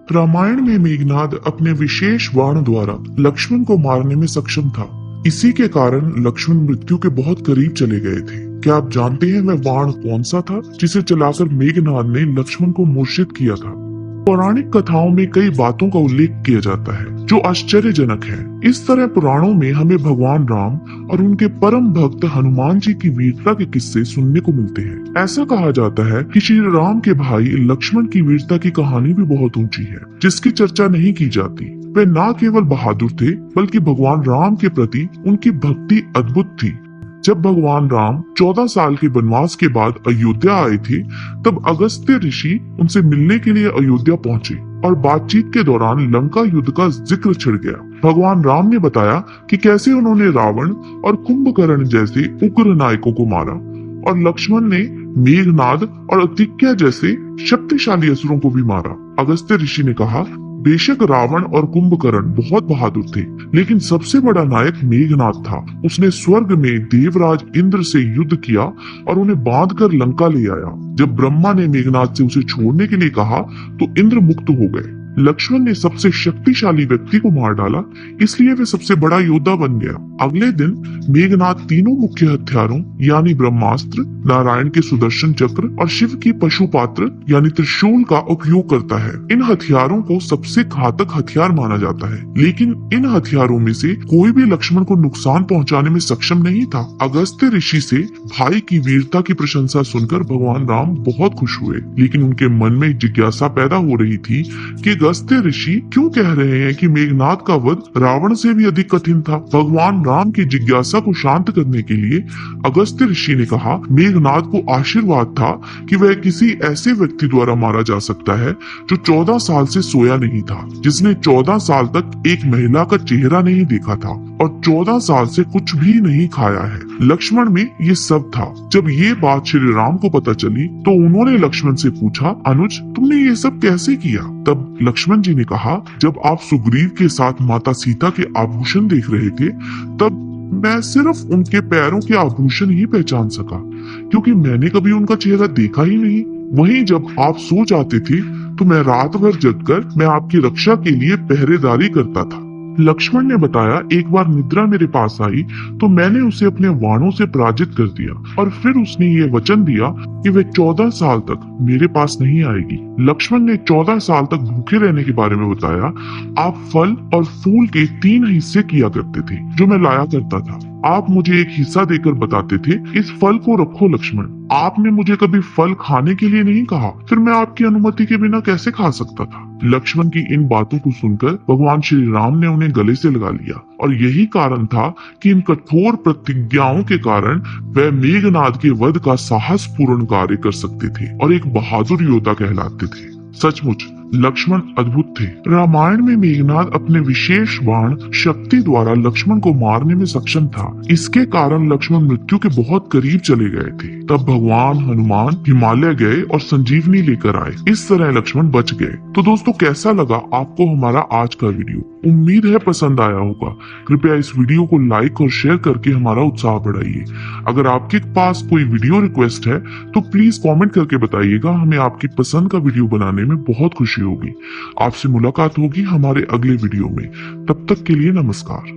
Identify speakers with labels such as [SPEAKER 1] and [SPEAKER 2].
[SPEAKER 1] रामायण में मेघनाद अपने विशेष बाण द्वारा लक्ष्मण को मारने में सक्षम था। इसी के कारण लक्ष्मण मृत्यु के बहुत करीब चले गए थे। क्या आप जानते हैं वह बाण कौन सा था जिसे चलाकर मेघनाद ने लक्ष्मण को मूर्छित किया था? पौराणिक कथाओं में कई बातों का उल्लेख किया जाता है जो आश्चर्यजनक है। इस तरह पुराणों में हमें भगवान राम और उनके परम भक्त हनुमान जी की वीरता के किस्से सुनने को मिलते हैं। ऐसा कहा जाता है कि श्री राम के भाई लक्ष्मण की वीरता की कहानी भी बहुत ऊंची है, जिसकी चर्चा नहीं की जाती। वे न केवल बहादुर थे, बल्कि भगवान राम के प्रति उनकी भक्ति अद्भुत थी। जब भगवान राम 14 साल के वनवास के बाद अयोध्या आए थे, तब अगस्त्य ऋषि उनसे मिलने के लिए अयोध्या पहुंचे और बातचीत के दौरान लंका युद्ध का जिक्र छिड़ गया। भगवान राम ने बताया कि कैसे उन्होंने रावण और कुंभकर्ण जैसे उग्र नायकों को मारा और लक्ष्मण ने मेघनाद और अतिक्या जैसे शक्तिशाली असुरों को भी मारा। अगस्त्य ऋषि ने कहा, बेशक रावण और कुंभकर्ण बहुत बहादुर थे, लेकिन सबसे बड़ा नायक मेघनाद था। उसने स्वर्ग में देवराज इंद्र से युद्ध किया और उन्हें बांधकर लंका ले आया। जब ब्रह्मा ने मेघनाद से उसे छोड़ने के लिए कहा, तो इंद्र मुक्त हो गए। लक्ष्मण ने सबसे शक्तिशाली व्यक्ति को मार डाला, इसलिए वे सबसे बड़ा योद्धा बन गया। अगले दिन मेघनाद तीनों मुख्य हथियारों यानी ब्रह्मास्त्र, नारायण के सुदर्शन चक्र और शिव की पशुपात्र यानी त्रिशूल का उपयोग करता है। इन हथियारों को सबसे घातक हथियार माना जाता है, लेकिन इन हथियारों में से कोई भी लक्ष्मण को नुकसान पहुंचाने में सक्षम नहीं था। अगस्त्य ऋषि से भाई की वीरता की प्रशंसा सुनकर भगवान राम बहुत खुश हुए, लेकिन उनके मन में जिज्ञासा पैदा हो रही थी कि अगस्त्य ऋषि क्यों कह रहे हैं कि मेघनाद का वध रावण से भी अधिक कठिन था। भगवान राम की जिज्ञासा को शांत करने के लिए अगस्त्य ऋषि ने कहा, मेघनाद को आशीर्वाद था कि वह किसी ऐसे व्यक्ति द्वारा मारा जा सकता है जो 14 साल से सोया नहीं था, जिसने 14 साल तक एक महिला का चेहरा नहीं देखा था और 14 साल से कुछ भी नहीं खाया है। लक्ष्मण में ये सब था। जब ये बात श्री राम को पता चली, तो उन्होंने लक्ष्मण से पूछा, अनुज, तुमने ये सब कैसे किया? तब लक्ष्मण जी ने कहा, जब आप सुग्रीव के साथ माता सीता के आभूषण देख रहे थे, तब मैं सिर्फ उनके पैरों के आभूषण ही पहचान सका, क्योंकि मैंने कभी उनका चेहरा देखा ही नहीं। वहीं जब आप सो जाते थे, तो मैं रात भर जगकर मैं आपकी रक्षा के लिए पहरेदारी करता था। लक्ष्मण ने बताया, एक बार निद्रा मेरे पास आई तो मैंने उसे अपने बाणों से पराजित कर दिया और फिर उसने ये वचन दिया कि वह 14 साल तक मेरे पास नहीं आएगी। लक्ष्मण ने 14 साल तक भूखे रहने के बारे में बताया। आप फल और फूल के 3 हिस्से किया करते थे जो मैं लाया करता था। आप मुझे एक हिस्सा देकर बताते थे, इस फल को रखो लक्ष्मण। आपने मुझे कभी फल खाने के लिए नहीं कहा, फिर मैं आपकी अनुमति के बिना कैसे खा सकता था? लक्ष्मण की इन बातों को सुनकर भगवान श्री राम ने उन्हें गले से लगा लिया और यही कारण था कि इन कठोर प्रतिज्ञाओं के कारण वह मेघनाद के वध का साहस पूर्ण कार्य कर सकते थे और एक बहादुर योद्धा कहलाते थे। सचमुच लक्ष्मण अद्भुत थे। रामायण में मेघनाद अपने विशेष बाण शक्ति द्वारा लक्ष्मण को मारने में सक्षम था। इसके कारण लक्ष्मण मृत्यु के बहुत करीब चले गए थे। तब भगवान हनुमान हिमालय गए और संजीवनी लेकर आए। इस तरह लक्ष्मण बच गए। तो दोस्तों, कैसा लगा आपको हमारा आज का वीडियो? उम्मीद है पसंद आया होगा। कृपया इस वीडियो को लाइक और शेयर करके हमारा उत्साह बढ़ाइए। अगर आपके पास कोई वीडियो रिक्वेस्ट है तो प्लीज कमेंट करके बताइएगा। हमें आपकी पसंद का वीडियो बनाने में बहुत खुशी होगी। आपसे मुलाकात होगी हमारे अगले वीडियो में। तब तक के लिए नमस्कार।